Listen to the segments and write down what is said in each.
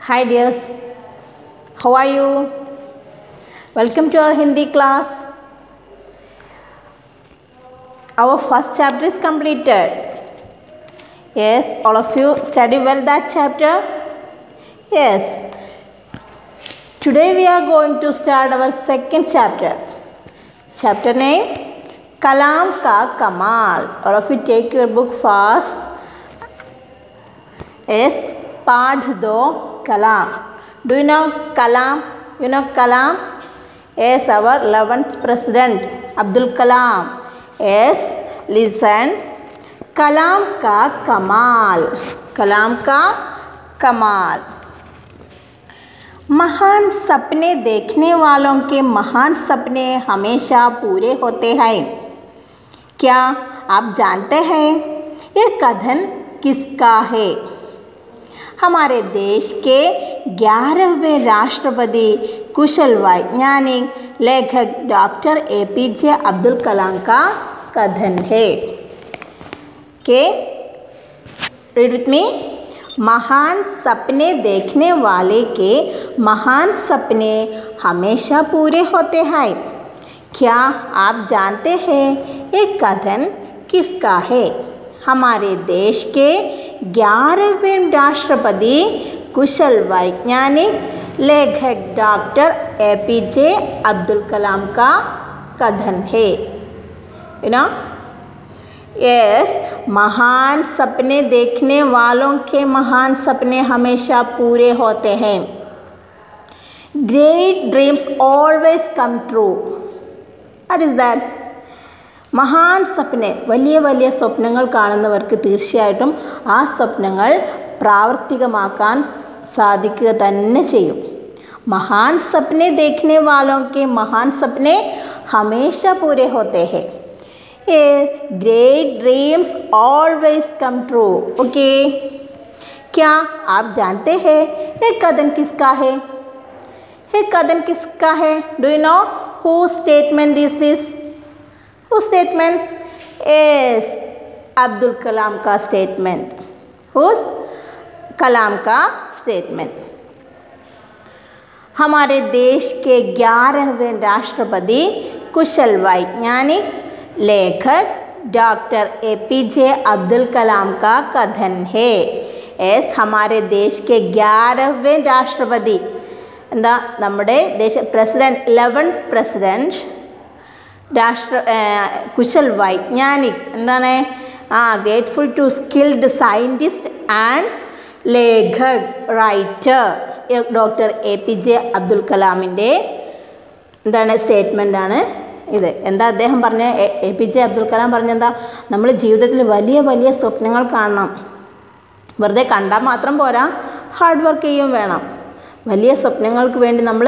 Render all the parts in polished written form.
Hi dears, how are you? Welcome to our Hindi class. Our first chapter is completed. Yes, all of you study well that chapter? Yes. Today we are going to start our second chapter. Chapter name, Kalam Ka Kamal. All of you take your book fast. Yes, Padh Do Kalam. Do you know Kalam? You know Kalam? Yes, our 11th President, Abdul Kalam. Yes, listen. Kalam Ka Kamal. Kalam Ka Kamal. महान सपने देखने वालों के महान सपने हमेशा पूरे होते हैं। क्या आप जानते हैं ये कथन किसका है? हमारे देश के 11वें राष्ट्रपति कुशल वैज्ञानिक लेखक डॉक्टर APJ अब्दुल कलाम का कथन है। के रीड विथ मी। महान सपने देखने वाले के महान सपने हमेशा पूरे होते हैं। क्या आप जानते हैं ये कथन किसका है? हमारे देश के 11वें राष्ट्रपति कुशल वैज्ञानिक लेखक डॉक्टर APJ अब्दुल कलाम का कथन है। यू नो यस, महान सपने देखने वालों के महान सपने हमेशा पूरे होते हैं। Great dreams always come true. What is that? മഹാൻ സ്വപ്നെ വലിയ വലിയ സ്വപ്നങ്ങൾ കാണുന്നവർക്ക് തീർച്ചയായിട്ടും ആ സ്വപ്നങ്ങൾ പ്രാവർത്തികമാക്കാൻ സാധിക്കുക തന്നെ ചെയ്യും. മഹാൻ സപ്നെ देखने वालों के महान सपने हमेशा पूरे होते हैं. Great dreams always come true. Okay, क्या आप जानते हैं ये कथन किसका है? ये कथन किसका है? Do you know who statement is this? Whose statement? Yes, Abdul Kalam का स्टेटमेंट. Whose? कलाम का स्टेटमेंट. हमारे देश के 11वें राष्ट्रपति कुशल वैज्ञानिक लेखक डॉक्टर APJ अब्दुल कलाम का कथन है. yes, हमारे देश के 11वें राष्ट्रपति എന്താ നമ്മുടെ ദേശ പ്രസിഡന്റ് 11th പ്രസിഡന്റ് കുശൽ വൈജ്ഞാനിക് എന്താണ് grateful to skilled scientist and ലേഖക് റൈറ്റർ ഡോക്ടർ APJ അബ്ദുൽ കലാമിൻ്റെ എന്താണ് സ്റ്റേറ്റ്മെൻറ്റാണ് ഇത്. എന്താ അദ്ദേഹം പറഞ്ഞ APJ അബ്ദുൽ കലാം പറഞ്ഞെന്താ? നമ്മൾ ജീവിതത്തിൽ വലിയ വലിയ സ്വപ്നങ്ങൾ കാണണം. വെറുതെ കണ്ടാൽ മാത്രം പോരാ, ഹാർഡ് വർക്ക് ചെയ്യുകയും വേണം. വലിയ സ്വപ്നങ്ങൾക്ക് വേണ്ടി നമ്മൾ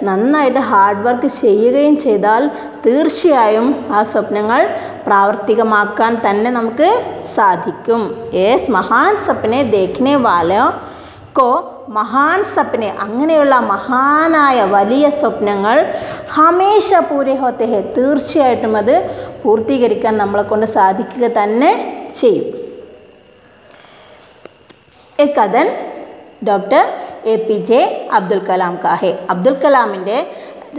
നന്നായിട്ട് ഹാർഡ് വർക്ക് ചെയ്യുകയും ചെയ്താൽ തീർച്ചയായും ആ സ്വപ്നങ്ങൾ പ്രാവർത്തികമാക്കാൻ തന്നെ നമുക്ക് സാധിക്കും. യേസ്, മഹാൻ സപ്നെ ദേഖ്നെ വാലോ കോ മഹാൻ സപ്നെ, അങ്ങനെയുള്ള മഹാനായ വലിയ സ്വപ്നങ്ങൾ ഹമേശ പൂരെ ഹോത്തെ ഹെ, തീർച്ചയായിട്ടും അത് പൂർത്തീകരിക്കാൻ നമ്മളെ കൊണ്ട് സാധിക്കുക തന്നെ ചെയ്യും. എ കഥൻ ഡോക്ടർ APJ അബ്ദുൽ കലാം കാ ഹെ. അബ്ദുൽ കലാമിൻ്റെ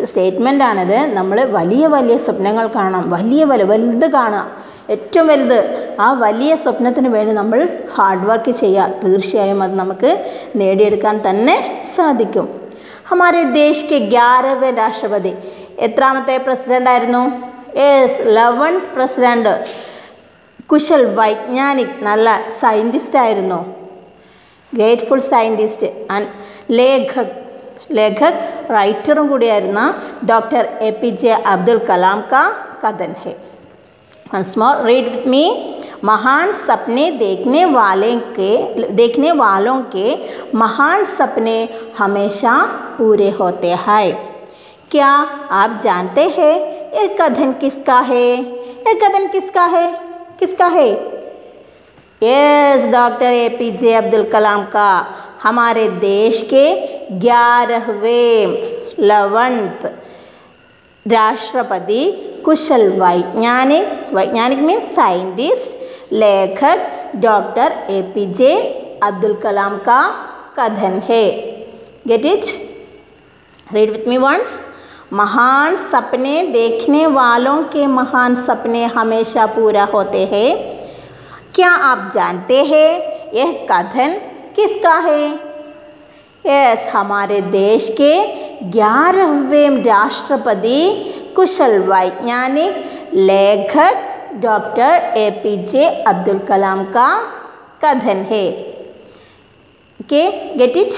സ്റ്റേറ്റ്മെൻറ്റാണിത്. നമ്മൾ വലിയ വലിയ സ്വപ്നങ്ങൾ കാണാം, വലുത് കാണുക, ഏറ്റവും വലുത്. ആ വലിയ സ്വപ്നത്തിന് വേണ്ടി നമ്മൾ ഹാർഡ് വർക്ക് ചെയ്യുക, തീർച്ചയായും അത് നമുക്ക് നേടിയെടുക്കാൻ തന്നെ സാധിക്കും. ഹമാരെ ദേശ് കെ 11वें രാഷ്ട്രപതി എത്രാമത്തെ പ്രസിഡൻ്റ് ആയിരുന്നു? യെസ്, 11th പ്രസിഡന്റ് കുശൽ വൈജ്ഞാനിക്, നല്ല സയൻറ്റിസ്റ്റ് ആയിരുന്നു. ഗ്രേറ്റ്ഫുൾ സയൻറ്റിസ്റ്റ് ആൻഡ് ലേഖക് റൈറ്ററും കൂടിയായിരുന്ന ഡോക്ടർ APJ അബ്ദുൽ കലാം കാ കഥൻ ഹെ. Once more read with me. महान सपने देखने वालों के महान सपने हमेशा पूरे होते हैं. क्या आप जानते हैं ये कथन किसका है? ये कथन किसका है? किसका है? Yes, doctor APJ Abdul Kalam का. हमारे देश के 11th राष्ट्रपति कुशल वैज्ञानिक मीन्स साइंटिस्ट लेखक डॉक्टर APJ अब्दुल कलाम का कथन है. Get it? Read with me once. महान सपने देखने वालों के महान सपने हमेशा पूरा होते हैं। क्या आप जानते हैं यह कथन किसका है? यस, हमारे देश के 11वें राष्ट्रपति कुशल वैज्ञानिक लेखक डॉक्टर APJ अब्दुल कलाम का कथन है। Okay, get it?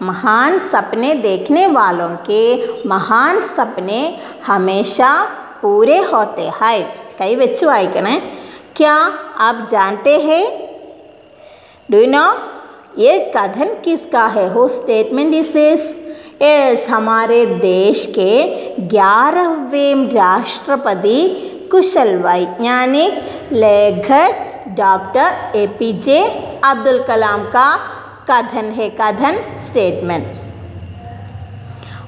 महान सपने देखने वालों के महान सपने हमेशा पूरे होते हैं। कई വെച്ച് വായിക്കണേ. क्या आप जानते हैं? डू यू नो ये कथन किसका है? Who statement is this? Yes, हमारे देश के 11वें राष्ट्रपति कुशल वैज्ञानिक लेखक डॉक्टर APJ अब्दुल कलाम का कथन है. कथन statement.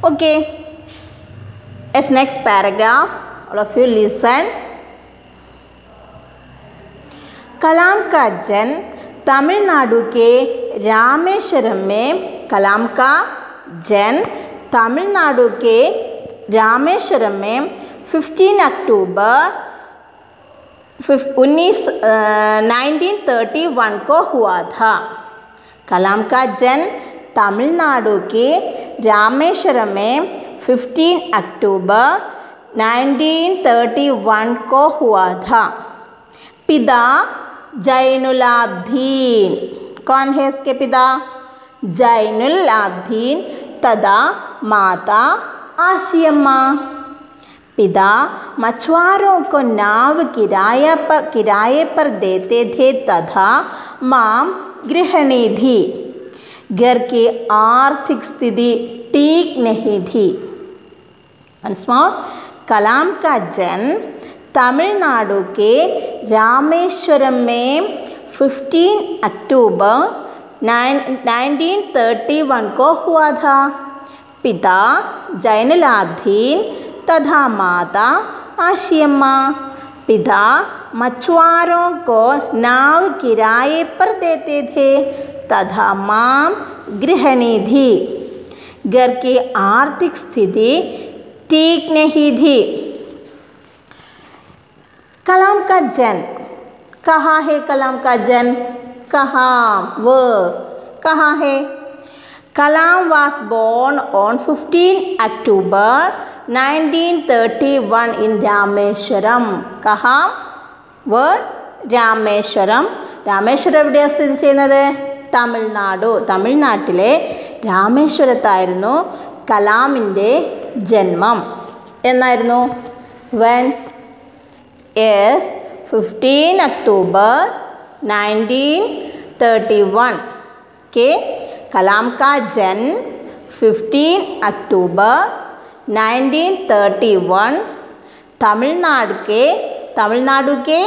Okay, as next paragraph. All of you listen. Kalam का जन्म तमिलनाडु के रामेश्वरम में. कलाम का जन्म तमिलनाडु के रामेश्वरम में 15 अक्टूबर 1931 को हुआ था. कलाम का जन्म तमिलनाडु के रामेश्वरम में 15 अक्टूबर 1931 को हुआ था. पिता जैनुलाब्दीन. कौन है इसके पिता? जैनुलाब्दीन तथा माता आशियम्मा. पिता मछुआरों को नाव किराए पर देते थे तथा माँ गृहिणी थी. घर की आर्थिक स्थिति ठीक नहीं थी. Once more, कलाम का जन्म तमिलनाडु के रामेश्वरम में 15 अक्टूबर 1931 को हुआ था. पिता जैनुलाब्दीन तथा माता आशियम्मा. पिता मछुआरों को नाव किराए पर देते थे तथा माँ गृहिणी थी. घर की आर्थिक स्थिति ठीक नहीं थी. कलाम का जन्म कहाँ है? कलाम का जन्म कहाँ? वो कहाँ है? कलाम was born on 15 October 1931 in Rameswaram. കहाँ? वो രാമേശ്വരം. രാമേശ്വരം എവിടെയാണ് സ്ഥിതി ചെയ്യുന്നത്? തമിഴ്നാടു. തമിഴ്നാട്ടിലെ രാമേശ്വരത്തായിരുന്നു കലാമിൻ്റെ ജന്മം. എന്നായിരുന്നു? when? yes, 15 October 1931. के कलाम का जन्म 15 अक्टूबर 1931 तमिलनाडु के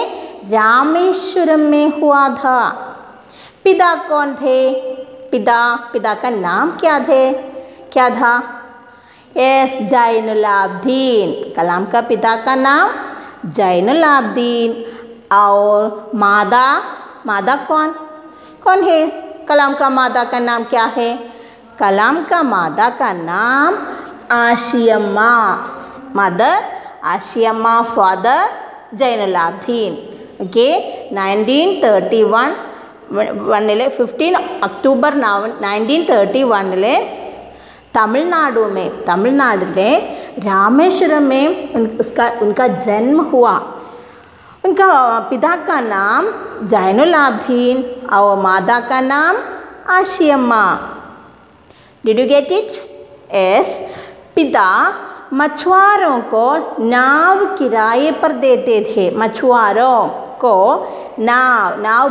रामेश्वरम में हुआ था. पिता कौन थे? पिता का नाम क्या था? यस, जैनुलाब्दीन. कलाम का पिता का नाम जैनुलाब्दीन. और मादा कौन है? कलाम का मादा का नाम क्या है? कलाम का मादा का नाम Ashiyamma. Mother Ashiyamma, father Jainulabdeen. Okay, 1931 15 October 1931 Tamil Nadu में रामेश्वरम में उनका जन्म हुआ. उनका पिता का नाम जैनुलाब्दीन और माता का नाम Ashiyamma. Did you get it? Yes, पिता मछुआरों को नाव किराए पर देते थे. मछुआरों को नाव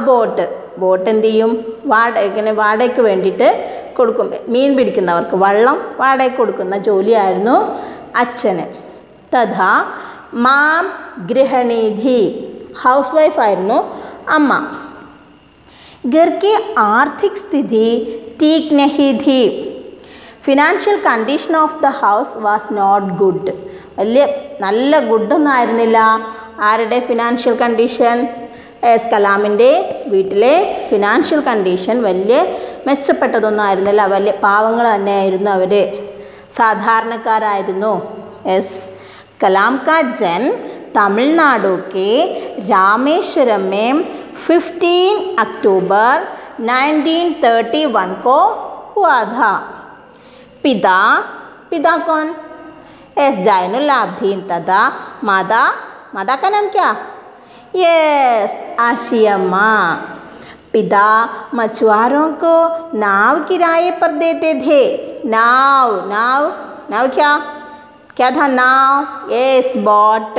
ബോട്ട് എന്ത് ചെയ്യും? വാടകയ്ക്ക് വേണ്ടിയിട്ട് കൊടുക്കും. മീൻ പിടിക്കുന്നവർക്ക് വള്ളം വാടകയ്ക്ക് കൊടുക്കുന്ന ജോലിയായിരുന്നു അച്ഛന്. തഥാ മാം ഗൃഹിണീധി, ഹൗസ് വൈഫായിരുന്നു അമ്മ. घर की आर्थिक स्थिति ठीक नहीं थी. Financial condition of the house was not good. നല്ല ഗുഡൊന്നും ആയിരുന്നില്ല. ആരുടെ ഫിനാൻഷ്യൽ കണ്ടീഷൻ? കലാമിൻ്റെ വീട്ടിലെ ഫിനാൻഷ്യൽ കണ്ടീഷൻ വലിയ മെച്ചപ്പെട്ടതൊന്നും ആയിരുന്നില്ല, വലിയ പാവങ്ങൾ തന്നെയായിരുന്നു അവർ, സാധാരണക്കാരായിരുന്നു. എസ്. कलाम का जन्म तमिलनाडु के रामेश्वरम में 15 अक्टूबर 1931 को हुआ था. पिता कौन? एस. जैनुलाब्दीन तथा माता का नाम क्या? यस, आशियम्मा. पिता मछुआरों को नाव किराए पर देते थे. नाव क्या था? नाव, यस, बोट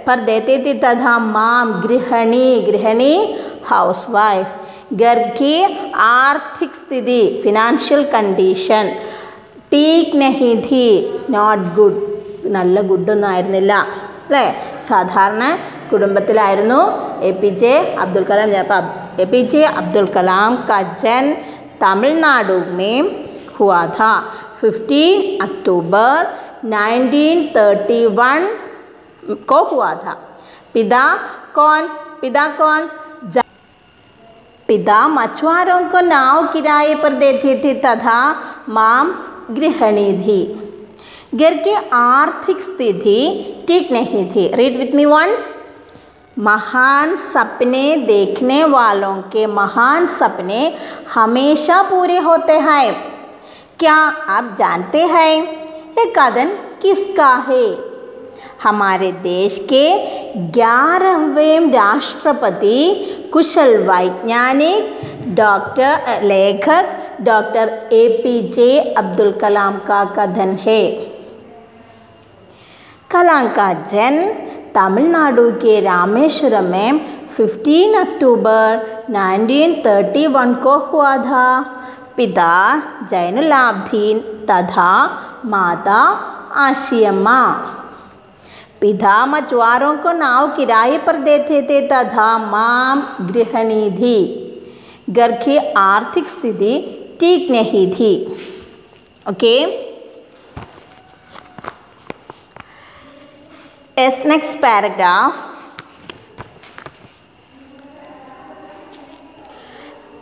पर देते थे. तथा माम गृहिणी हाउसवाइफ. घर की आर्थिक स्थिति फिनांशियल कंडीशन ठीक नहीं थी, नॉट गुड, നല്ല ഗുഡൊന്നും ആയിരുന്നില്ല അല്ലേ. സാധാരണ കുടുംബത്തിലായിരുന്നു APJ अब्दुल कलाम. അപ്പോൾ APJ अब्दुल कलाम का जन्म तमिलनाडु में हुआ था 15 अक्टूबर 1931 को हुआ था. पिता कौन? पिता मछुआरों को नाव किराए पर देते थे तथा माम गृहिणी थी. घर की आर्थिक स्थिति ठीक नहीं थी. Read with me once. महान सपने देखने वालों के महान सपने हमेशा पूरे होते हैं. क्या आप जानते हैं ये कथन किसका है? हमारे देश के 11वें राष्ट्रपति कुशल वैज्ञानिक लेखक डॉक्टर APJ अब्दुल कलाम का कथन है. कलाम का जन्म तमिलनाडु के रामेश्वरम में 15 अक्टूबर 1931 को हुआ था. पिता जैनुलाब्दीन तथा माता आशियम्मा. पिता मछुआरों को नाव किराए पर देते थे तथा मां गृहिणी थी. घर की आर्थिक स्थिति ठीक नहीं थी. ओके. Next paragraph.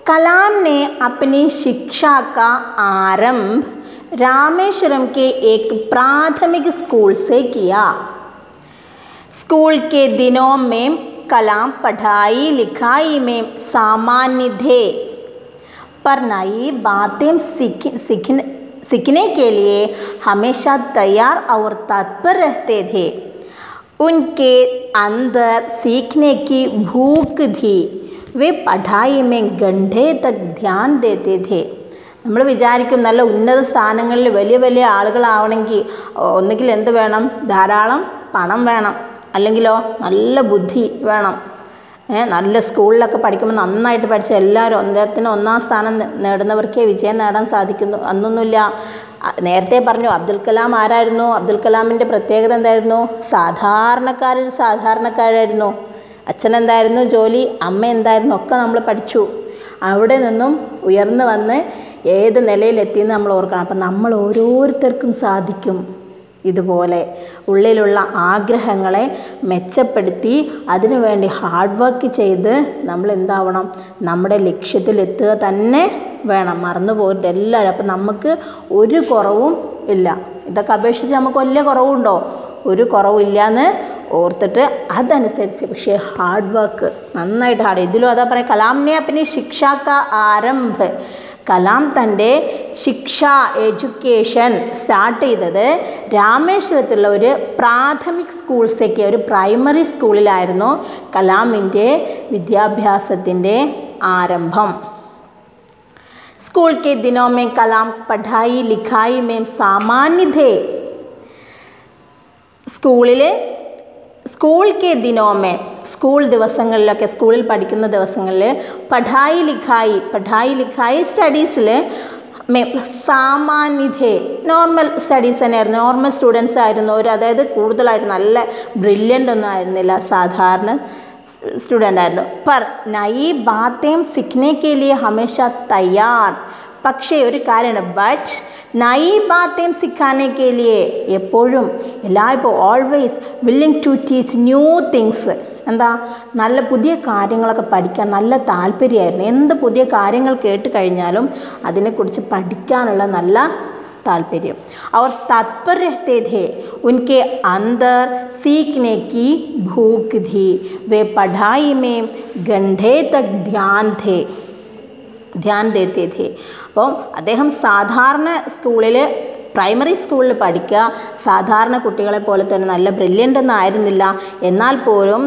कलाम ने अपनी शिक्षा का आरंभ रामेश्वरम के एक प्राथमिक स्कूल से किया. स्कूल के दिनों में कलाम पढ़ाई लिखाई में सामान्य थे, पर नई बातें सीखने के लिए हमेशा तैयार और तत्पर रहते थे. उनके अंदर सीखने की भूख थी. वे पढ़ाई में घंटे तक ध्यान देते थे. നമ്മൾ വിചാരിക്കും നല്ല ഉന്നത സ്ഥാനങ്ങളിൽ വലിയ വലിയ ആളുകളാവണമെങ്കിൽ ഒന്നുകിൽ എന്ത് വേണം? ധാരാളം പണം വേണം, അല്ലെങ്കിലോ നല്ല ബുദ്ധി വേണം. നല്ല സ്കൂളിലൊക്കെ പഠിക്കുമ്പോൾ നന്നായിട്ട് പഠിച്ച എല്ലാവരും അദ്ദേഹത്തിന് ഒന്നാം സ്ഥാനം നേടുന്നവർക്കേ വിജയം നേടാൻ സാധിക്കുന്നു അന്നൊന്നുമില്ല. നേരത്തെ പറഞ്ഞു അബ്ദുൽ കലാം ആരായിരുന്നു? അബ്ദുൽ കലാമിൻ്റെ പ്രത്യേകത എന്തായിരുന്നു? സാധാരണക്കാരിൽ സാധാരണക്കാരായിരുന്നു. അച്ഛനെന്തായിരുന്നു ജോലി, അമ്മ എന്തായിരുന്നു, ഒക്കെ നമ്മൾ പഠിച്ചു. അവിടെ നിന്നും ഉയർന്നു വന്ന് ഏത് നിലയിലെത്തിയെന്ന് നമ്മൾ ഓർക്കണം. അപ്പം നമ്മൾ ഓരോരുത്തർക്കും സാധിക്കും ഇതുപോലെ ഉള്ളിലുള്ള ആഗ്രഹങ്ങളെ മെച്ചപ്പെടുത്തി അതിനുവേണ്ടി ഹാർഡ് വർക്ക് ചെയ്ത് നമ്മൾ എന്താവണം? നമ്മുടെ ലക്ഷ്യത്തിലെത്തുക തന്നെ വേണം. മറന്നു പോകരുത് എല്ലാവരും. അപ്പം നമുക്ക് ഒരു കുറവും ഇല്ല. ഇതൊക്കെ അപേക്ഷിച്ച് നമുക്ക് വലിയ കുറവുണ്ടോ? ഒരു കുറവില്ലാന്ന് ഓർത്തിട്ട് അതനുസരിച്ച് പക്ഷേ ഹാർഡ് വർക്ക് നന്നായിട്ട് ഇതിലും അതാ പറയാം. കലാമിനെ അപ്പനി ശിക്ഷാക്ക ആരംഭ്. കലാം തൻ്റെ ശിക്ഷ എഡ്യൂക്കേഷൻ സ്റ്റാർട്ട് ചെയ്തത് രാമേശ്വരത്തുള്ള ഒരു പ്രാഥമിക് സ്കൂൾസൊക്കെ ഒരു പ്രൈമറി സ്കൂളിലായിരുന്നു കലാമിൻ്റെ വിദ്യാഭ്യാസത്തിൻ്റെ ആരംഭം. സ്കൂൾ के दिनों में कलाम पढ़ाई लिखाई में सामान्य थे. സ്കൂൾ के दिनों में സ്കൂൾ ദിവസങ്ങളിലൊക്കെ സ്കൂളിൽ പഠിക്കുന്ന ദിവസങ്ങളിൽ പഠായി ലിഖായി സ്റ്റഡീസിൽ സാമാന്യതേ നോർമൽ സ്റ്റഡീസ് തന്നെയായിരുന്നു. നോർമൽ സ്റ്റുഡൻസ് ആയിരുന്നു. അതായത് കൂടുതലായിട്ട് നല്ല ബ്രില്യൻ്റ് ഒന്നും ആയിരുന്നില്ല, സാധാരണ स्टूडेंट आയിരുന്നു. पर नई बातें सीखने के लिए हमेशा तैयार. പക്ഷേ ഒരു കാര്യമാണ്, ബട്ട് നൈ ബാത്തേം സിഖാനെ കെ ലിയെ എപ്പോഴും എല്ലായ്പ്പോൾ always willing to teach new things. എന്താ, നല്ല പുതിയ കാര്യങ്ങളൊക്കെ പഠിക്കാൻ നല്ല താല്പര്യമായിരുന്നു. എന്ത് പുതിയ കാര്യങ്ങൾ കേട്ട് കഴിഞ്ഞാലും അതിനെക്കുറിച്ച് പഠിക്കാനുള്ള നല്ല तात्पर्य और तत्पर रहते थे, उनके अंदर सीखने की भूख थी, वे पढ़ाई में घंटे तक ध्यान देते थे. അപ്പോൾ അദ്ദേഹം സാധാരണ സ്കൂളിൽ പ്രൈമറി സ്കൂളിൽ പഠിക്കുക, സാധാരണ കുട്ടികളെ പോലെ തന്നെ നല്ല ബ്രില്യൻ്റ് ഒന്നും ആയിരുന്നില്ല, എന്നാൽ പോലും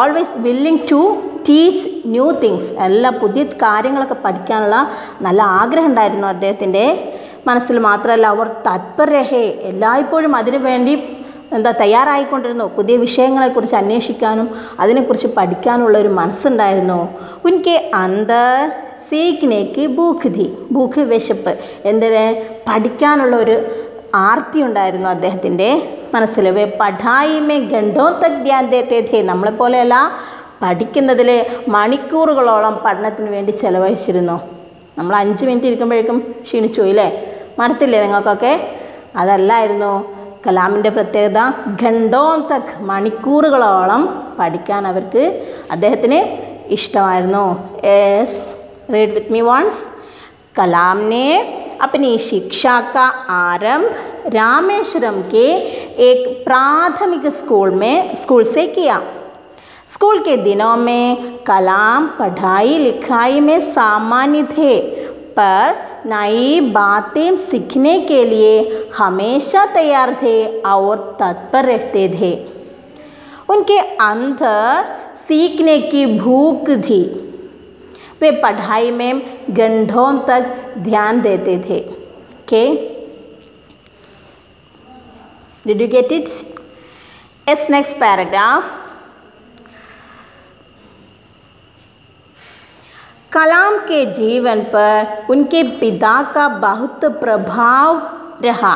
always willing to teach new things, എല്ലാ പുതിയ കാര്യങ്ങളൊക്കെ പഠിക്കാനുള്ള നല്ല ആഗ്രഹം ഉണ്ടായിരുന്നു അദ്ദേഹത്തിൻ്റെ മനസ്സിൽ. മാത്രമല്ല അവർ തത്പരഹേ, എല്ലായ്പ്പോഴും അതിനു വേണ്ടി തയ്യാറായിക്കൊണ്ടിരുന്നു. പുതിയ വിഷയങ്ങളെക്കുറിച്ച് അന്വേഷിക്കാനും അതിനെക്കുറിച്ച് പഠിക്കാനുള്ള ഒരു മനസ്സുണ്ടായിരുന്നു. ഉൻകെ അന്തർ സീഖ്നേക്ക് ഭൂഖ് ഥി, ഭൂഖ് വിശപ്പ്, എന്തിന് പഠിക്കാനുള്ള ഒരു ആർത്തി ഉണ്ടായിരുന്നു അദ്ദേഹത്തിൻ്റെ മനസ്സിൽ. വേ പഠായി മേ ഘണ്ടോ തക് ധ്യാൻ ദേത്തെ ഥേ, നമ്മളെപ്പോലെയല്ല പഠിക്കുന്നതിൽ മണിക്കൂറുകളോളം പഠനത്തിന് വേണ്ടി ചിലവഴിച്ചിരുന്നു. നമ്മൾ 5 മിനിറ്റ് ഇരിക്കുമ്പോഴേക്കും ക്ഷീണിച്ചു ഇല്ലേ, മടുത്തില്ലേ നിങ്ങൾക്കൊക്കെ? അതല്ലായിരുന്നു കലാമിൻ്റെ പ്രത്യേകത. ഘണ്ടോ തക്, മണിക്കൂറുകളോളം പഠിക്കാൻ അദ്ദേഹത്തിന് ഇഷ്ടമായിരുന്നു. Read with me once. Kalam ने अपनी शिक्षा का आरंभ रामेश्वरम के एक प्राथमिक स्कूल से किया. स्कूल के दिनों में कलाम पढ़ाई लिखाई में सामान्य थे, पर नई बातें सीखने के लिए हमेशा तैयार थे और तत्पर रहते थे. उनके अंदर सीखने की भूख थी, वे पढ़ाई में घंटों तक ध्यान देते थे. Okay, did you get it? Yes, next paragraph. कलाम के जीवन पर उनके पिता का बहुत प्रभाव रहा.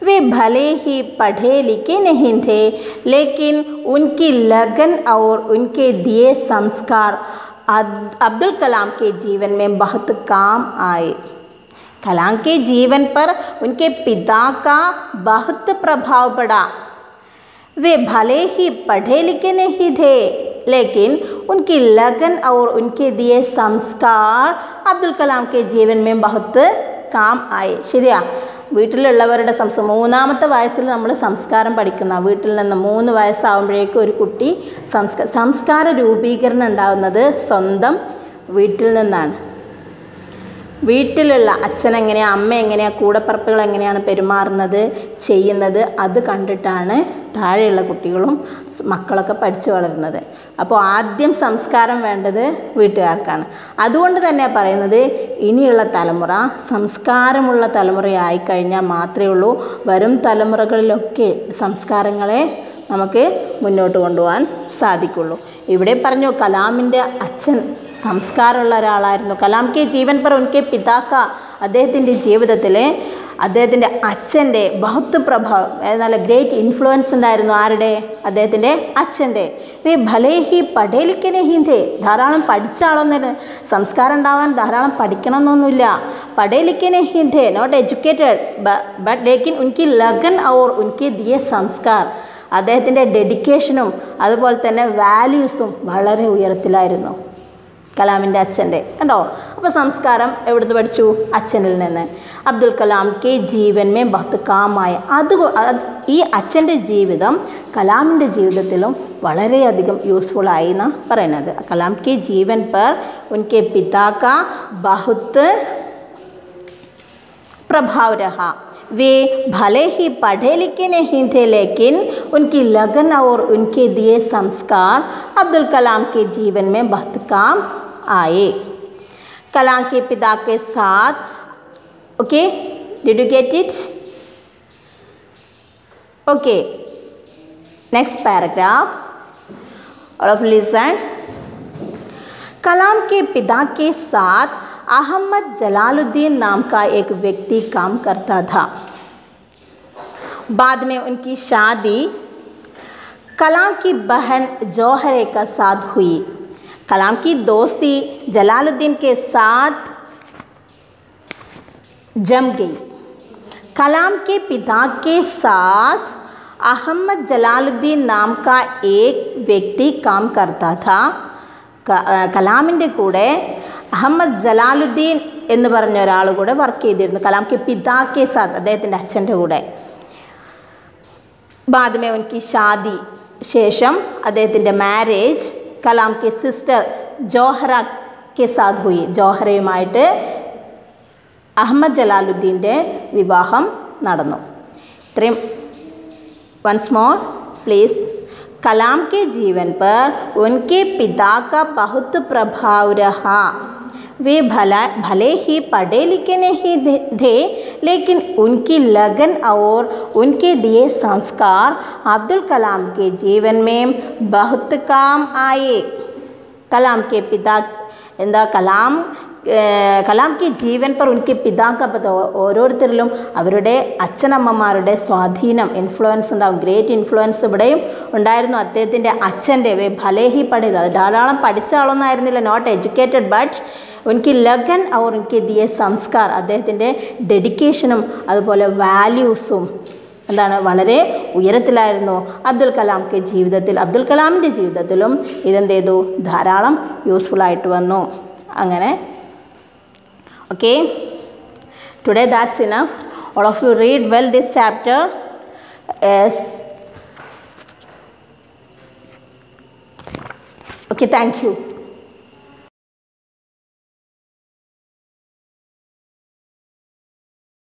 वे भले ही पढ़े लिखे नहीं थे, लेकिन उनकी लगन और उनके दिए संस्कार अब्दुल कलाम के जीवन में बहुत काम आए. कलाम के जीवन पर उनके पिता का बहुत प्रभाव पड़ा. वे भले ही पढ़े लिखे नहीं थे, लेकिन उनकी लगन और उनके दिए संस्कार अब्दुल कलाम के जीवन में बहुत काम आए. ശരിയാ, വീട്ടിലുള്ളവരുടെ മൂന്നാമത്തെ വയസ്സിൽ നമ്മൾ സംസ്കാരം പഠിക്കുന്ന, വീട്ടിൽ നിന്ന് 3 വയസ്സാകുമ്പോഴേക്കും ഒരു കുട്ടി സംസ്കാര രൂപീകരണം ഉണ്ടാകുന്നത് സ്വന്തം വീട്ടിൽ നിന്നാണ്. വീട്ടിലുള്ള അച്ഛൻ എങ്ങനെയാണ്, അമ്മ എങ്ങനെയാണ്, കൂടപ്പിറപ്പുകൾ എങ്ങനെയാണ് പെരുമാറുന്നത്, ചെയ്യുന്നത്, അത് കണ്ടിട്ടാണ് താഴെയുള്ള കുട്ടികളും മക്കളൊക്കെ പഠിച്ചു വളരുന്നത്. അപ്പോൾ ആദ്യം സംസ്കാരം വേണ്ടത് വീട്ടുകാർക്കാണ്. അതുകൊണ്ട് തന്നെ പറയുന്നത് ഇനിയുള്ള തലമുറ സംസ്കാരമുള്ള തലമുറയായിക്കഴിഞ്ഞാൽ മാത്രമേ ഉള്ളൂ വരും തലമുറകളിലൊക്കെ സംസ്കാരങ്ങളെ നമുക്ക് മുന്നോട്ട് കൊണ്ടുപോകാൻ സാധിക്കുള്ളൂ. ഇവിടെ പറഞ്ഞു കലാമിൻ്റെ അച്ഛൻ സംസ്കാരമുള്ള ഒരാളായിരുന്നു. കലാം കെ ജീവൻ പർ ഉൻകെ പിതാക്ക, അദ്ദേഹത്തിൻ്റെ ജീവിതത്തിൽ അദ്ദേഹത്തിൻ്റെ അച്ഛൻ്റെ ബഹുത്ത് പ്രഭാവം, നല്ല ഗ്രേറ്റ് ഇൻഫ്ലുവൻസ് ഉണ്ടായിരുന്നു. ആരുടെ? അദ്ദേഹത്തിൻ്റെ അച്ഛൻ്റെ. വേ ഭലേ ഹി പഠേ ലിഖേ നഹീ ഥേ, ധാരാളം പഠിച്ച ആളൊന്നും, സംസ്കാരം ഉണ്ടാവാൻ ധാരാളം പഠിക്കണം എന്നൊന്നുമില്ല. പഠേ ലിഖേ നഹീ ഥേ, നോട്ട് എഡ്യൂക്കേറ്റഡ്, ബട്ട് ലേക്കിൻ ഉൻകി ലഗൻ ഔർ ഉൻകെ ദിയെ സംസ്കാർ, അദ്ദേഹത്തിൻ്റെ ഡെഡിക്കേഷനും അതുപോലെ തന്നെ വാല്യൂസും വളരെ ഉയരത്തിലായിരുന്നു കലാമിൻ്റെ അച്ഛൻ്റെ. കണ്ടോ? അപ്പോൾ സംസ്കാരം എവിടുന്ന് പഠിച്ചു? അച്ഛനിൽ നിന്ന്. അബ്ദുൽ കലാം കെ ജീവൻ മേ ബഹുത് കാമായ, ഈ അച്ഛൻ്റെ ജീവിതം കലാമിൻ്റെ ജീവിതത്തിലും വളരെയധികം യൂസ്ഫുള്ളായി എന്നാണ് പറയുന്നത്. കലാം കെ ജീവൻ പർ ഉൻകെ പിതാ കാ ബഹുത് പ്രഭാവ് രഹാ. वे भले ही पढ़े लिखे नहीं थे, लेकिन उनकी लगन और उनके दिए संस्कार अब्दुल कलाम के जीवन में बहुत काम आए. कलाम के पिता के साथ, okay, did you get it? Okay, next paragraph, all of listen. Kalam के पिता के साथ अहमद जलालुद्दीन नाम का एक व्यक्ति काम करता था. बाद में उनकी शादी कलाम की बहन जौहरे के साथ हुई. कलाम की दोस्ती जलालुद्दीन के साथ जम गई. कलाम के पिता के साथ अहमद जलालुद्दीन नाम का एक व्यक्ति काम करता था. കലാമിൻ്റെ കൂടെ അഹമ്മദ് ജലാലുദ്ദീൻ എന്ന് പറഞ്ഞ ഒരാൾ കൂടെ വർക്ക് ചെയ്തിരുന്നു. കലാം കെ പിതാ കെ സാത്ത്, അദ്ദേഹത്തിൻ്റെ അച്ഛൻ്റെ കൂടെ. बाद में उनकी शादी, ശേഷം അദ്ദേഹത്തിൻ്റെ മാരേജ് കലാം കെ സിസ്റ്റർ ജോഹറ കെ സാത്ത് ഹുയി. ജോഹറയുമായിട്ട് അഹമ്മദ് ജലാലുദ്ദീൻ്റെ വിവാഹം നടന്നു. ഇത്രയും वंस मोर प्लीज़. कलाम के जीवन पर उनके पिता का बहुत प्रभाव रहा. वे भले ही पढ़े लिखे नहीं थे, लेकिन उनकी लगन और उनके दिए संस्कार अब्दुल कलाम के जीवन में बहुत काम आए. कलाम के पिता എന്താ കലാം കി ജീവൻ പർ ഉൻകെ പിതാക്ക പത, ഓരോരുത്തരിലും അവരുടെ അച്ഛനമ്മമാരുടെ സ്വാധീനം, ഇൻഫ്ലുവൻസ് ഉണ്ടാകും. ഗ്രേറ്റ് ഇൻഫ്ലുവൻസ് ഇവിടെയും ഉണ്ടായിരുന്നു. അദ്ദേഹത്തിൻ്റെ അച്ഛൻ്റെ ഭലേഹി പഠിത, ധാരാളം പഠിച്ച ആളൊന്നും ആയിരുന്നില്ല, നോട്ട് എഡ്യൂക്കേറ്റഡ്, ബട്ട് ഉൻകി ലഗൻ അവർ ഉൻകെ ദിയ സംസ്കാർ, അദ്ദേഹത്തിൻ്റെ ഡെഡിക്കേഷനും അതുപോലെ വാല്യൂസും എന്താണ് വളരെ ഉയരത്തിലായിരുന്നു. അബ്ദുൽ കലാമിൻ്റെ ജീവിതത്തിലും ഇതെന്ത് ചെയ്തു, ധാരാളം യൂസ്ഫുള്ളായിട്ട് വന്നു. അങ്ങനെ okay, today that's enough. All of you read well this chapter. Yes, okay, thank you.